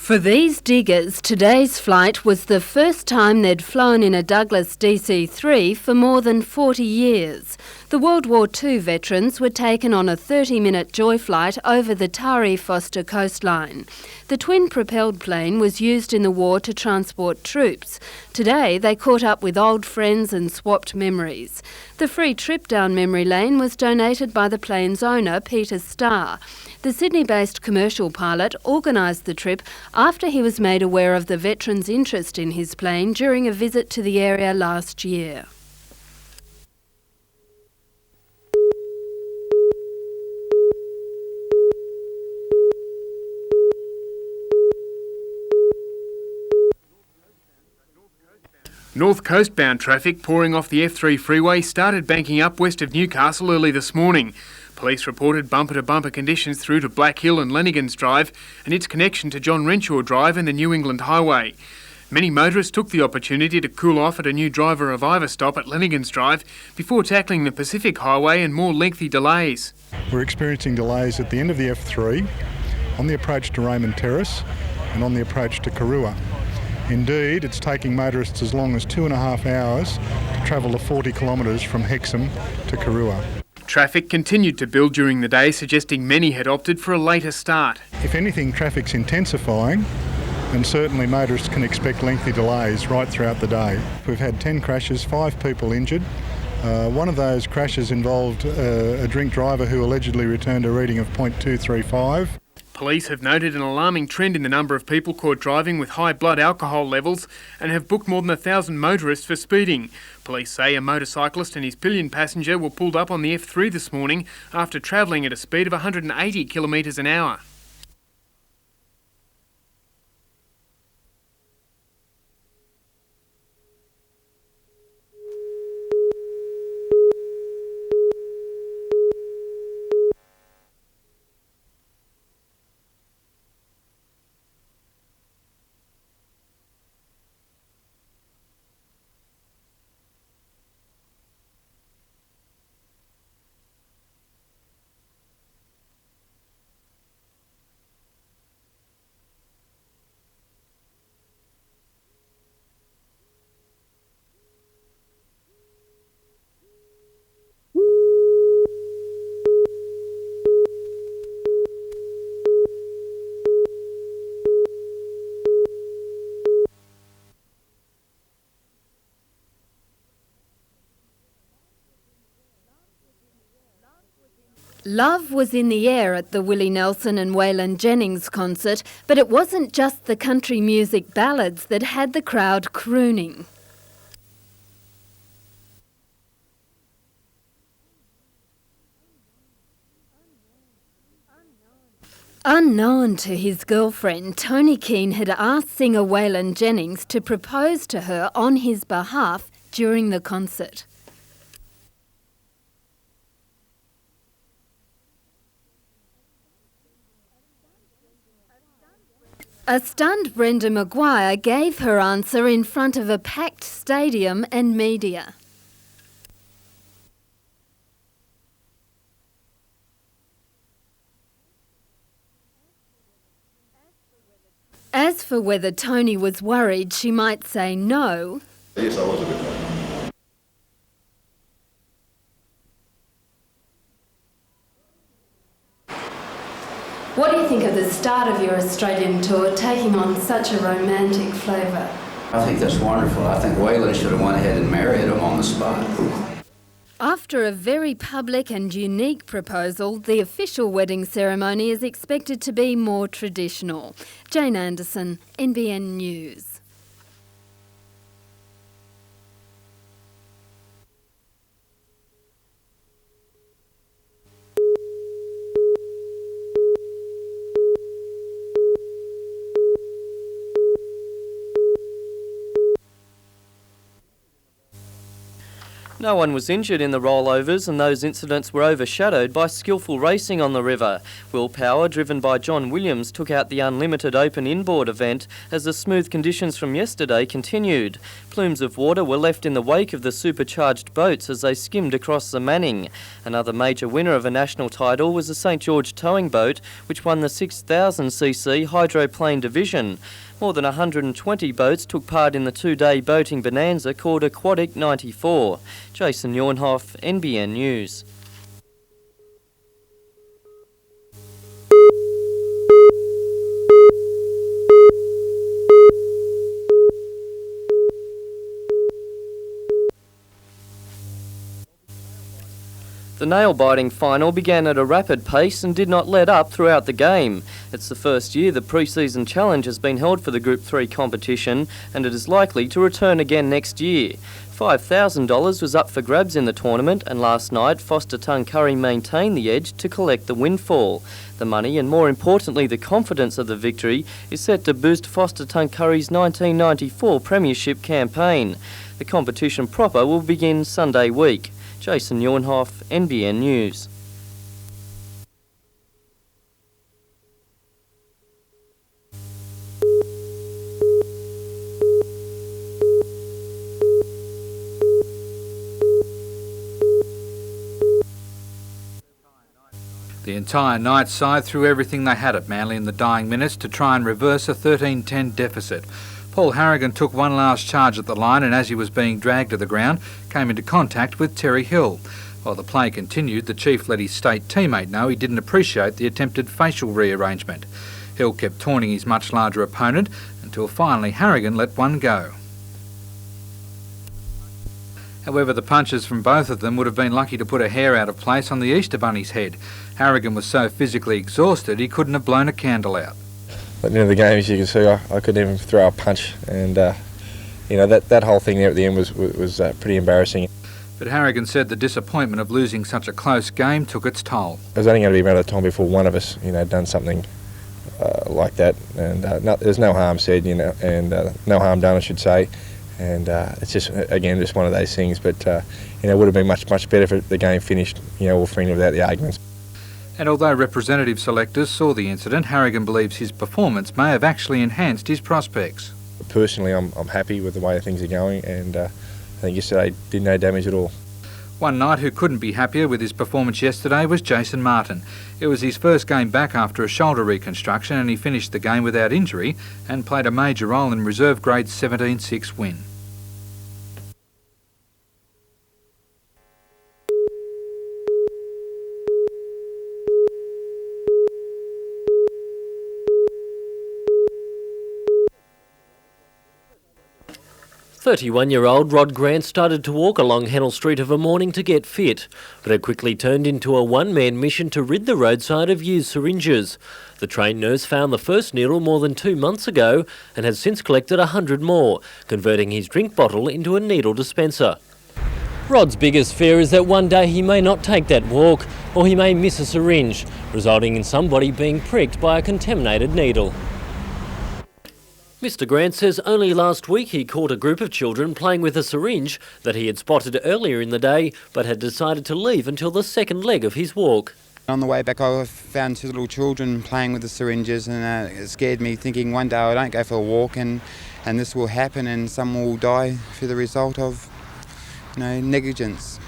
For these diggers, today's flight was the first time they'd flown in a Douglas DC-3 for more than 40 years. The World War II veterans were taken on a 30-minute joy flight over the Tari Foster coastline. The twin-propelled plane was used in the war to transport troops. Today, they caught up with old friends and swapped memories. The free trip down memory lane was donated by the plane's owner, Peter Starr. The Sydney-based commercial pilot organised the trip after he was made aware of the veterans' interest in his plane during a visit to the area last year. North coastbound traffic pouring off the F3 freeway started banking up west of Newcastle early this morning. Police reported bumper-to-bumper conditions through to Black Hill and Lennigans Drive and its connection to John Renshaw Drive and the New England Highway. Many motorists took the opportunity to cool off at a new driver arriver stop at Lennigans Drive before tackling the Pacific Highway and more lengthy delays. We're experiencing delays at the end of the F3, on the approach to Raymond Terrace and on the approach to Karua. Indeed, it's taking motorists as long as 2.5 hours to travel the 40 kilometres from Hexham to Karua. Traffic continued to build during the day, suggesting many had opted for a later start. If anything, traffic's intensifying, and certainly motorists can expect lengthy delays right throughout the day. We've had 10 crashes, 5 people injured. One of those crashes involved a drink driver who allegedly returned a reading of .235. Police have noted an alarming trend in the number of people caught driving with high blood alcohol levels and have booked more than 1,000 motorists for speeding. Police say a motorcyclist and his pillion passenger were pulled up on the F3 this morning after travelling at a speed of 180 kilometres an hour. Love was in the air at the Willie Nelson and Waylon Jennings concert, but it wasn't just the country music ballads that had the crowd crooning. Unknown to his girlfriend, Tony Keane had asked singer Waylon Jennings to propose to her on his behalf during the concert. A stunned Brenda Maguire gave her answer in front of a packed stadium and media. As for whether Tony was worried she might say no, yes, I was a bit worried. what do you think of the start of your Australian tour taking on such a romantic flavour? I think that's wonderful. I think Waylon should have went ahead and married him on the spot. After a very public and unique proposal, the official wedding ceremony is expected to be more traditional. Jane Anderson, NBN News. No one was injured in the rollovers, and those incidents were overshadowed by skillful racing on the river. Will Power, driven by John Williams, took out the Unlimited Open inboard event as the smooth conditions from yesterday continued. Plumes of water were left in the wake of the supercharged boats as they skimmed across the Manning. Another major winner of a national title was the St George towing boat, which won the 6,000cc hydroplane division. More than 120 boats took part in the two-day boating bonanza called Aquatic 94. Jason Jornhoff, NBN News. The nail-biting final began at a rapid pace and did not let up throughout the game. It's the first year the pre-season challenge has been held for the Group 3 competition, and it is likely to return again next year. $5,000 was up for grabs in the tournament, and last night Foster Tuncurry maintained the edge to collect the windfall. The money, and more importantly the confidence of the victory, is set to boost Foster Tuncurry's 1994 premiership campaign. The competition proper will begin Sunday week. Jason Jornhoff, NBN News. The entire night side threw everything they had at Manly in the dying minutes to try and reverse a 13-10 deficit. Paul Harrigan took one last charge at the line, and as he was being dragged to the ground, came into contact with Terry Hill. While the play continued, the Chief let his state teammate know he didn't appreciate the attempted facial rearrangement. Hill kept taunting his much larger opponent until finally Harrigan let one go. However, the punches from both of them would have been lucky to put a hair out of place on the Easter Bunny's head. Harrigan was so physically exhausted he couldn't have blown a candle out. At the end of the game, as you can see, I couldn't even throw a punch, and that whole thing there at the end was pretty embarrassing. But Harrigan said the disappointment of losing such a close game took its toll. It was only going to be a matter of time before one of us, done something like that, and there's no harm said, and no harm done, I should say. And it's just one of those things. But it would have been much better if the game finished, all free without the arguments. And although representative selectors saw the incident, Harrigan believes his performance may have actually enhanced his prospects. Personally, I'm happy with the way things are going, and I think yesterday did no damage at all. One knight who couldn't be happier with his performance yesterday was Jason Martin. It was his first game back after a shoulder reconstruction, and he finished the game without injury and played a major role in reserve grade's 17-6 win. "31-year-old Rod Grant started to walk along Hennell Street of a morning to get fit, but it quickly turned into a one-man mission to rid the roadside of used syringes. The trained nurse found the first needle more than 2 months ago and has since collected 100 more, converting his drink bottle into a needle dispenser. Rod's biggest fear is that one day he may not take that walk, or he may miss a syringe, resulting in somebody being pricked by a contaminated needle. Mr. Grant says only last week he caught a group of children playing with a syringe that he had spotted earlier in the day, but had decided to leave until the second leg of his walk. On the way back, I found 2 little children playing with the syringes, and it scared me, thinking one day I don't go for a walk and this will happen and some will die for the result of negligence.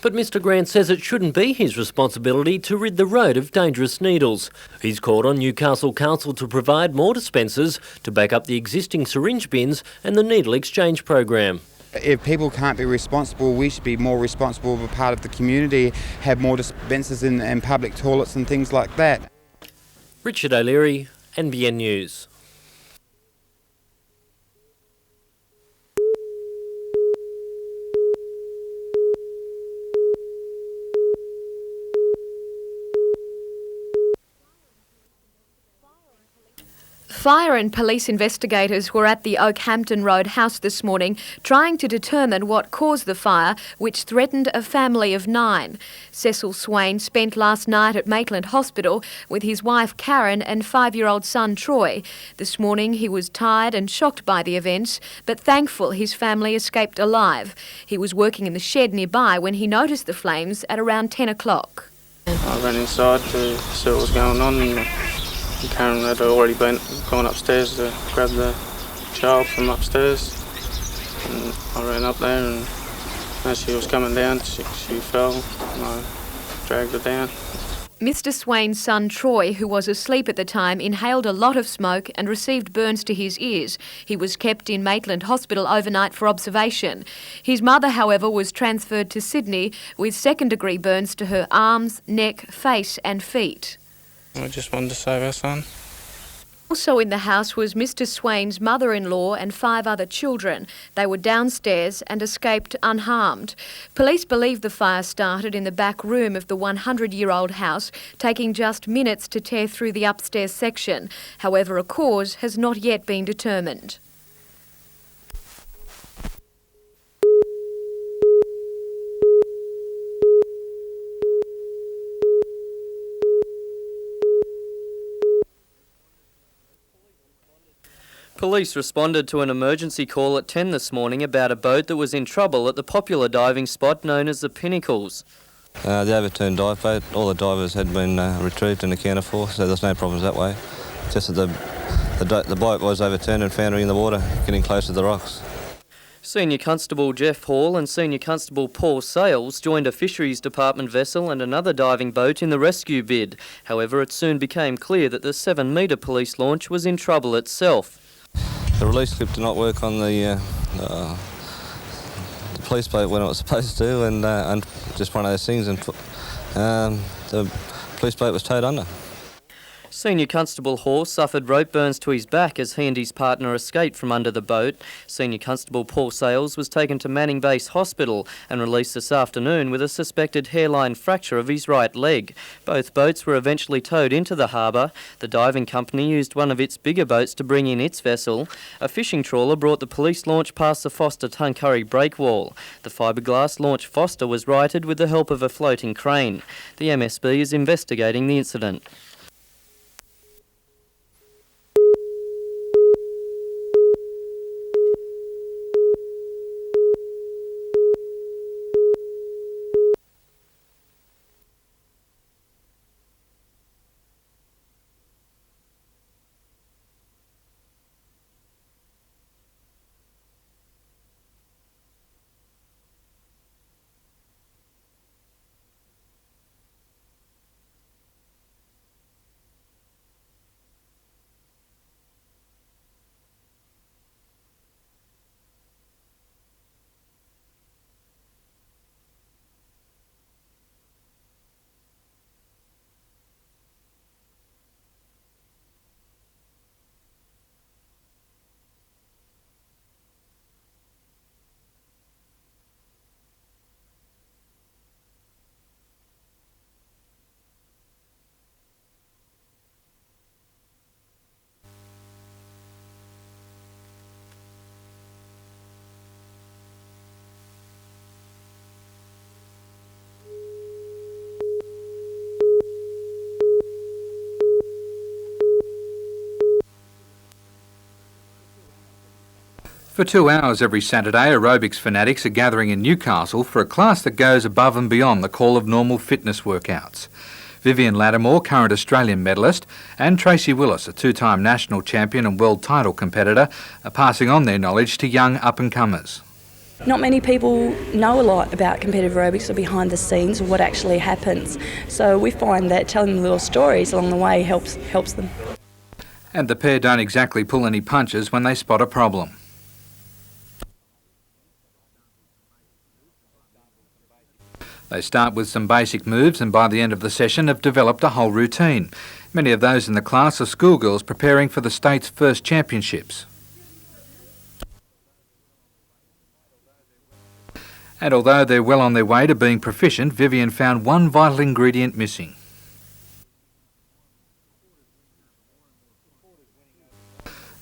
But Mr. Grant says it shouldn't be his responsibility to rid the road of dangerous needles. He's called on Newcastle Council to provide more dispensers to back up the existing syringe bins and the needle exchange program. If people can't be responsible, we should be more responsible of a part of the community, have more dispensers in public toilets and things like that. Richard O'Leary, NBN News. Fire and police investigators were at the Oakhampton Road house this morning trying to determine what caused the fire, which threatened a family of 9. Cecil Swain spent last night at Maitland Hospital with his wife Karen and 5-year-old son Troy. This morning he was tired and shocked by the events, but thankful his family escaped alive. He was working in the shed nearby when he noticed the flames at around 10 o'clock. I ran inside to see what was going on, and Karen had already gone upstairs to grab the child from upstairs, and I ran up there, and as she was coming down, she fell, and I dragged her down. Mr. Swain's son Troy, who was asleep at the time, inhaled a lot of smoke and received burns to his ears. He was kept in Maitland Hospital overnight for observation. His mother, however, was transferred to Sydney with second-degree burns to her arms, neck, face and feet. I just wanted to save our son. Also in the house was Mr. Swain's mother-in-law and 5 other children. They were downstairs and escaped unharmed. Police believe the fire started in the back room of the 100-year-old house, taking just minutes to tear through the upstairs section. However, a cause has not yet been determined. Police responded to an emergency call at 10 this morning about a boat that was in trouble at the popular diving spot known as the Pinnacles. The overturned dive boat, all the divers had been retrieved and accounted for, so there's no problems that way. Just that the boat was overturned and foundering in the water, getting close to the rocks. Senior Constable Jeff Hall and Senior Constable Paul Sales joined a Fisheries Department vessel and another diving boat in the rescue bid. However, it soon became clear that the 7-metre police launch was in trouble itself. The release clip did not work on the police boat when it was supposed to, and just one of those things, and the police boat was towed under. Senior Constable Hall suffered rope burns to his back as he and his partner escaped from under the boat. Senior Constable Paul Sales was taken to Manning Base Hospital and released this afternoon with a suspected hairline fracture of his right leg. Both boats were eventually towed into the harbour. The diving company used one of its bigger boats to bring in its vessel. A fishing trawler brought the police launch past the Foster-Tuncurry breakwall. The fiberglass launch Foster was righted with the help of a floating crane. The MSB is investigating the incident. For 2 hours every Saturday, aerobics fanatics are gathering in Newcastle for a class that goes above and beyond the call of normal fitness workouts. Vivian Lattimore, current Australian medalist, and Tracy Willis, a 2-time national champion and world title competitor, are passing on their knowledge to young up-and-comers. Not many people know a lot about competitive aerobics or behind the scenes or what actually happens. So we find that telling them little stories along the way helps them. And the pair don't exactly pull any punches when they spot a problem. They start with some basic moves and by the end of the session have developed a whole routine. Many of those in the class are schoolgirls preparing for the state's first championships. And although they're well on their way to being proficient, Vivian found one vital ingredient missing.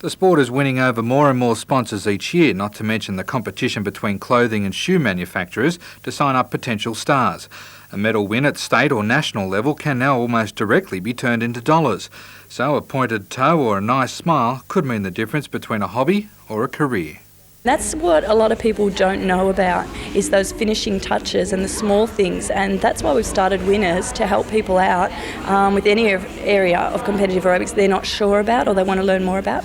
The sport is winning over more and more sponsors each year, not to mention the competition between clothing and shoe manufacturers to sign up potential stars. A medal win at state or national level can now almost directly be turned into dollars. So a pointed toe or a nice smile could mean the difference between a hobby or a career. That's what a lot of people don't know about, is those finishing touches and the small things, and that's why we've started Winners, to help people out with any area of competitive aerobics they're not sure about or they want to learn more about.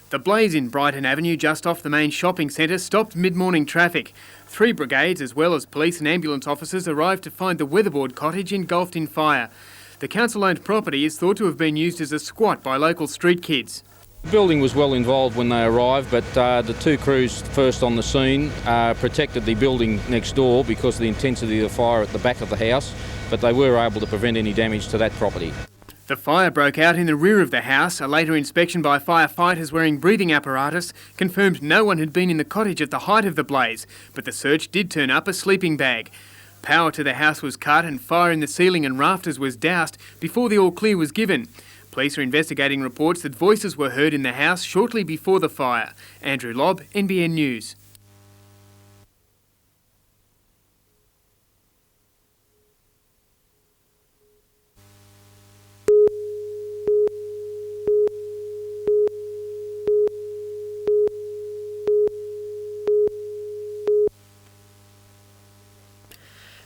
The blaze in Brighton Avenue, just off the main shopping centre, stopped mid-morning traffic. 3 brigades, as well as police and ambulance officers, arrived to find the weatherboard cottage engulfed in fire. The council-owned property is thought to have been used as a squat by local street kids. The building was well involved when they arrived, but the 2 crews first on the scene protected the building next door because of the intensity of the fire at the back of the house, but they were able to prevent any damage to that property. The fire broke out in the rear of the house. A later inspection by firefighters wearing breathing apparatus confirmed no one had been in the cottage at the height of the blaze, but the search did turn up a sleeping bag. Power to the house was cut and fire in the ceiling and rafters was doused before the all clear was given. Police are investigating reports that voices were heard in the house shortly before the fire. Andrew Lobb, NBN News.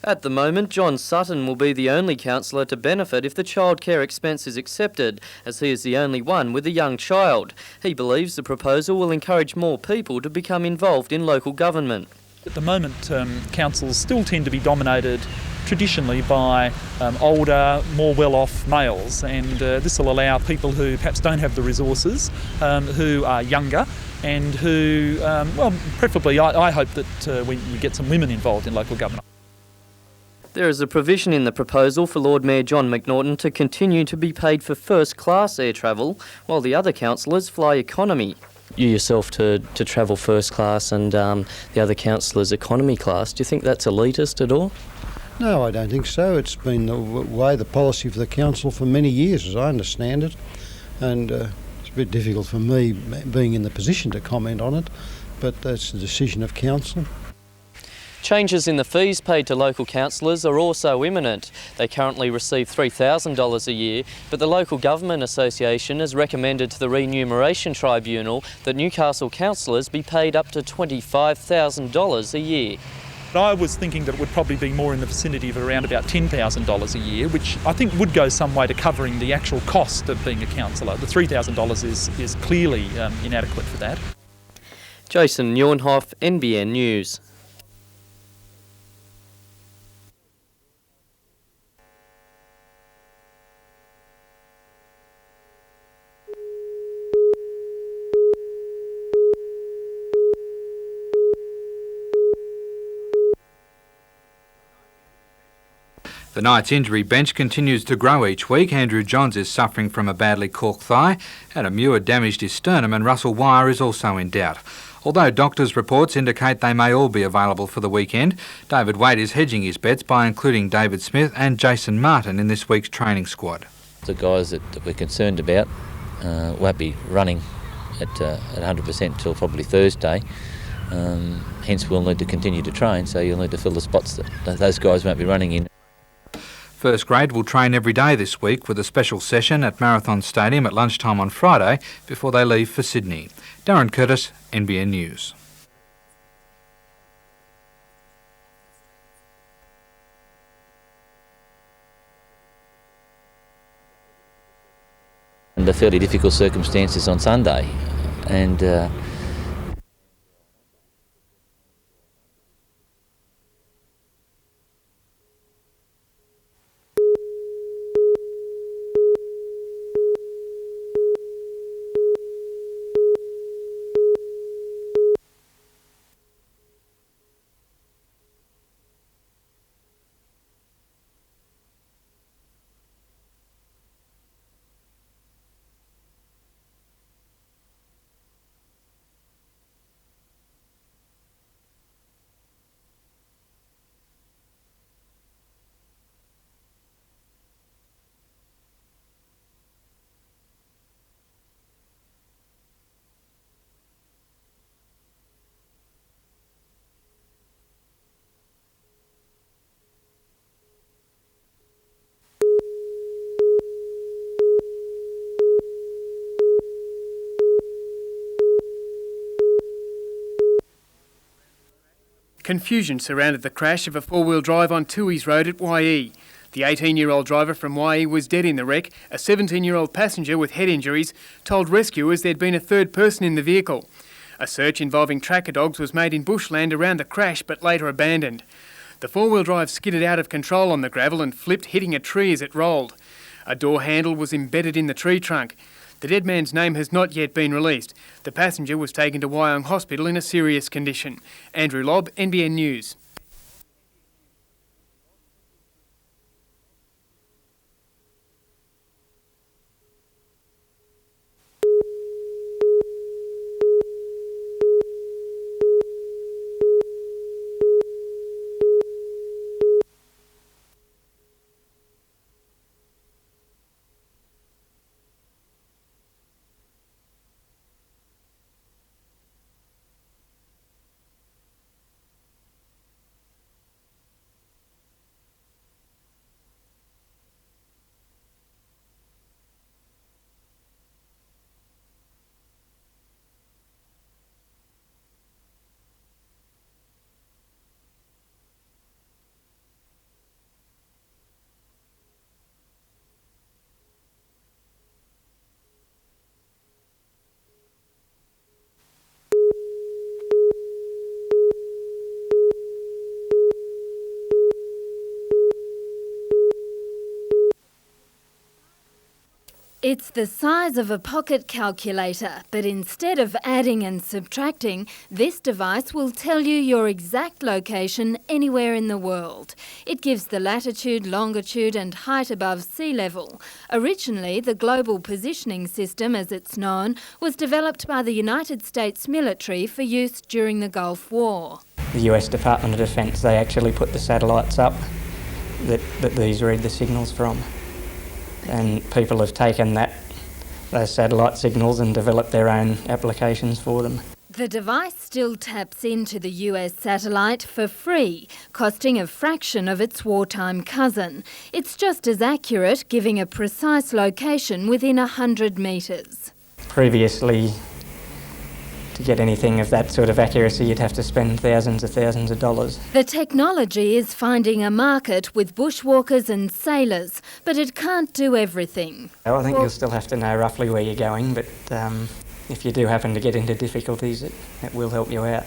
At the moment, John Sutton will be the only councillor to benefit if the childcare expense is accepted, as he is the only one with a young child. He believes the proposal will encourage more people to become involved in local government. At the moment, councils still tend to be dominated traditionally by older, more well-off males, and this will allow people who perhaps don't have the resources, who are younger, and who, preferably I hope that we get some women involved in local government. There is a provision in the proposal for Lord Mayor John McNaughton to continue to be paid for first-class air travel, while the other councillors fly economy. You yourself to travel first class and the other councillors economy class, do you think that's elitist at all? No, I don't think so. It's been the policy for the council for many years, as I understand it, and it's a bit difficult for me being in the position to comment on it, but that's the decision of council. Changes in the fees paid to local councillors are also imminent. They currently receive $3,000 a year, but the Local Government Association has recommended to the Remuneration Tribunal that Newcastle councillors be paid up to $25,000 a year. I was thinking that it would probably be more in the vicinity of around about $10,000 a year, which I think would go some way to covering the actual cost of being a councillor. The $3,000 is clearly inadequate for that. Jason Neuenhoff, NBN News. The Knights injury bench continues to grow each week. Andrew Johns is suffering from a badly corked thigh. Adam Muir damaged his sternum and Russell Wire is also in doubt. Although doctors' reports indicate they may all be available for the weekend, David Wade is hedging his bets by including David Smith and Jason Martin in this week's training squad. The guys that we're concerned about won't be running at 100% until probably Thursday. Hence we'll need to continue to train, so you'll need to fill the spots that those guys won't be running in. First grade will train every day this week with a special session at Marathon Stadium at lunchtime on Friday before they leave for Sydney. Darren Curtis, NBN News. Under fairly difficult circumstances on Sunday, and Confusion surrounded the crash of a four-wheel drive on Tooheys Road at YE. The 18-year-old driver from YE was dead in the wreck. A 17-year-old passenger with head injuries told rescuers there'd been a third person in the vehicle. A search involving tracker dogs was made in bushland around the crash but later abandoned. The four-wheel drive skidded out of control on the gravel and flipped, hitting a tree as it rolled. A door handle was embedded in the tree trunk. The dead man's name has not yet been released. The passenger was taken to Wyong Hospital in a serious condition. Andrew Lobb, NBN News. It's the size of a pocket calculator, but instead of adding and subtracting, this device will tell you your exact location anywhere in the world. It gives the latitude, longitude and height above sea level. Originally, the Global Positioning System, as it's known, was developed by the United States military for use during the Gulf War. The US Department of Defence, they actually put the satellites up that these read the signals from. And people have taken those satellite signals and developed their own applications for them. The device still taps into the US satellite for free, costing a fraction of its wartime cousin. It's just as accurate, giving a precise location within 100 metres. Previously, to get anything of that sort of accuracy, you'd have to spend thousands of dollars. The technology is finding a market with bushwalkers and sailors, but it can't do everything. I think you'll still have to know roughly where you're going, but if you do happen to get into difficulties, it will help you out.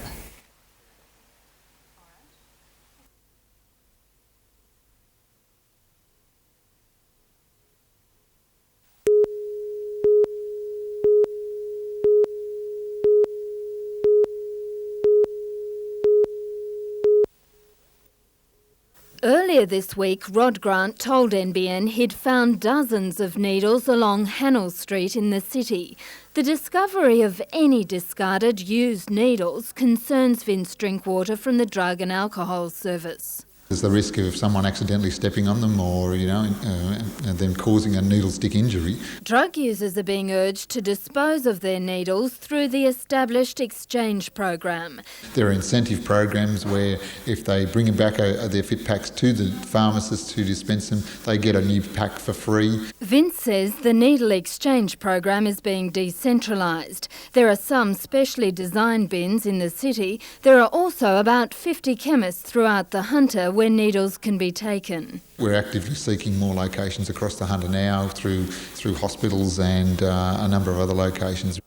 Earlier this week, Rod Grant told NBN he'd found dozens of needles along Hannell Street in the city. The discovery of any discarded used needles concerns Vince Drinkwater from the Drug and Alcohol Service. There's the risk of someone accidentally stepping on them or, and then causing a needle stick injury. Drug users are being urged to dispose of their needles through the established exchange program. There are incentive programs where if they bring back their fit packs to the pharmacist to dispense them, they get a new pack for free. Vince says the needle exchange program is being decentralised. There are some specially designed bins in the city. There are also about 50 chemists throughout the Hunter where needles can be taken. We're actively seeking more locations across the Hunter now through hospitals and a number of other locations.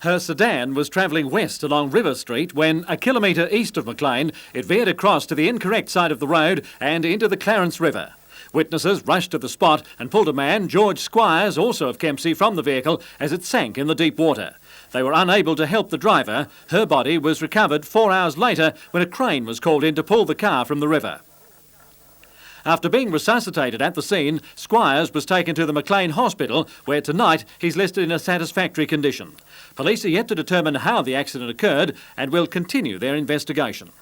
Her sedan was travelling west along River Street when, a kilometre east of Maclean, it veered across to the incorrect side of the road and into the Clarence River. Witnesses rushed to the spot and pulled a man, George Squires, also of Kempsey, from the vehicle as it sank in the deep water. They were unable to help the driver. Her body was recovered 4 hours later when a crane was called in to pull the car from the river. After being resuscitated at the scene, Squires was taken to the Maclean Hospital, where tonight he's listed in a satisfactory condition. Police are yet to determine how the accident occurred and will continue their investigation.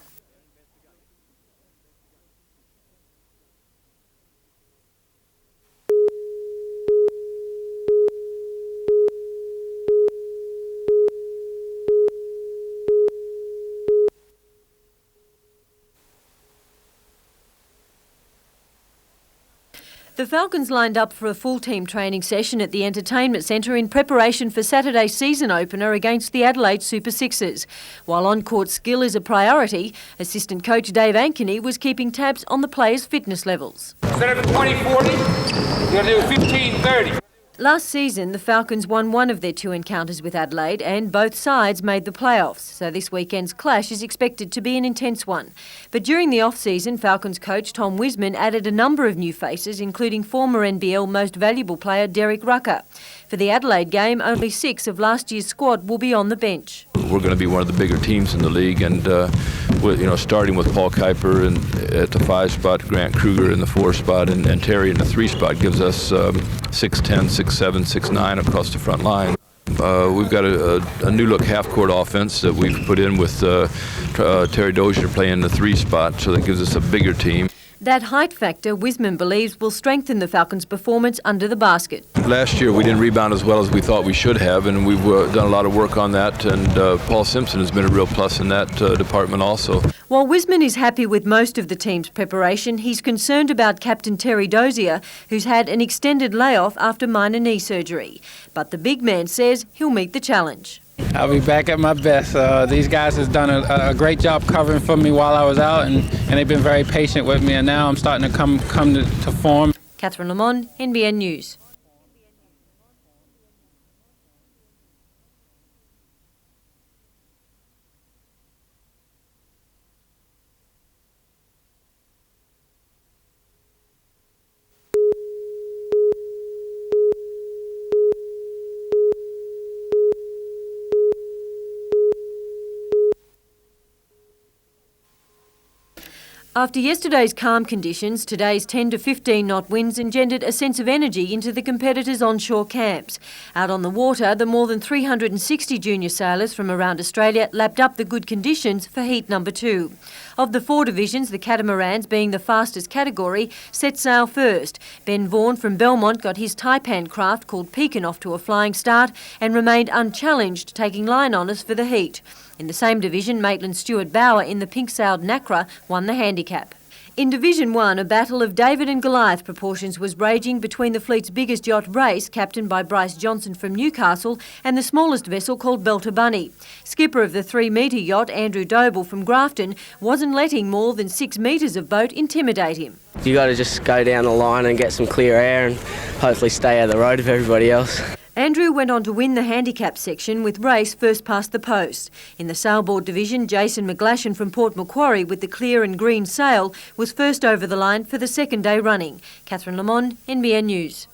The Falcons lined up for a full-team training session at the Entertainment Centre in preparation for Saturday's season opener against the Adelaide Super Sixers. While on-court skill is a priority, assistant coach Dave Ankeny was keeping tabs on the players' fitness levels. Instead of 20-40, you're going to do 15-30. Last season, the Falcons won one of their two encounters with Adelaide and both sides made the playoffs, so this weekend's clash is expected to be an intense one. But during the off-season, Falcons coach Tom Wiseman added a number of new faces, including former NBL Most Valuable player Derek Rucker. For the Adelaide game, only 6 of last year's squad will be on the bench. We're going to be one of the bigger teams in the league, and starting with Paul Kuiper at the 5 spot, Grant Kruger in the 4 spot, and Terry in the 3 spot gives us 6'10", 6'7", 6'9" across the front line. We've got a new look half-court offense that we've put in with Terry Dozier playing the 3 spot, so that gives us a bigger team. That height factor, Wiseman believes, will strengthen the Falcons' performance under the basket. Last year we didn't rebound as well as we thought we should have, and we've done a lot of work on that, and Paul Simpson has been a real plus in that department also. While Wiseman is happy with most of the team's preparation, he's concerned about captain Terry Dozier, who's had an extended layoff after minor knee surgery. But the big man says he'll meet the challenge. I'll be back at my best. These guys have done a great job covering for me while I was out, and they've been very patient with me, and now I'm starting to come to form. Catherine Lamont, NBN News. After yesterday's calm conditions, today's 10 to 15 knot winds engendered a sense of energy into the competitors' onshore camps. Out on the water, the more than 360 junior sailors from around Australia lapped up the good conditions for heat number 2. Of the 4 divisions, the catamarans, being the fastest category, set sail first. Ben Vaughan from Belmont got his taipan craft called Pekin off to a flying start and remained unchallenged, taking line honours for the heat. In the same division, Maitland Stewart Bauer in the pink-sailed Nacra won the handicap. In Division 1, a battle of David and Goliath proportions was raging between the fleet's biggest yacht Race, captained by Bryce Johnson from Newcastle, and the smallest vessel called Belter Bunny. Skipper of the 3-metre yacht, Andrew Doble from Grafton, wasn't letting more than 6 metres of boat intimidate him. You got to just go down the line and get some clear air and hopefully stay out of the road of everybody else. Andrew went on to win the handicap section with Race first past the post. In the sailboard division, Jason McGlashan from Port Macquarie with the clear and green sail was first over the line for the second day running. Catherine Lamont, NBN News.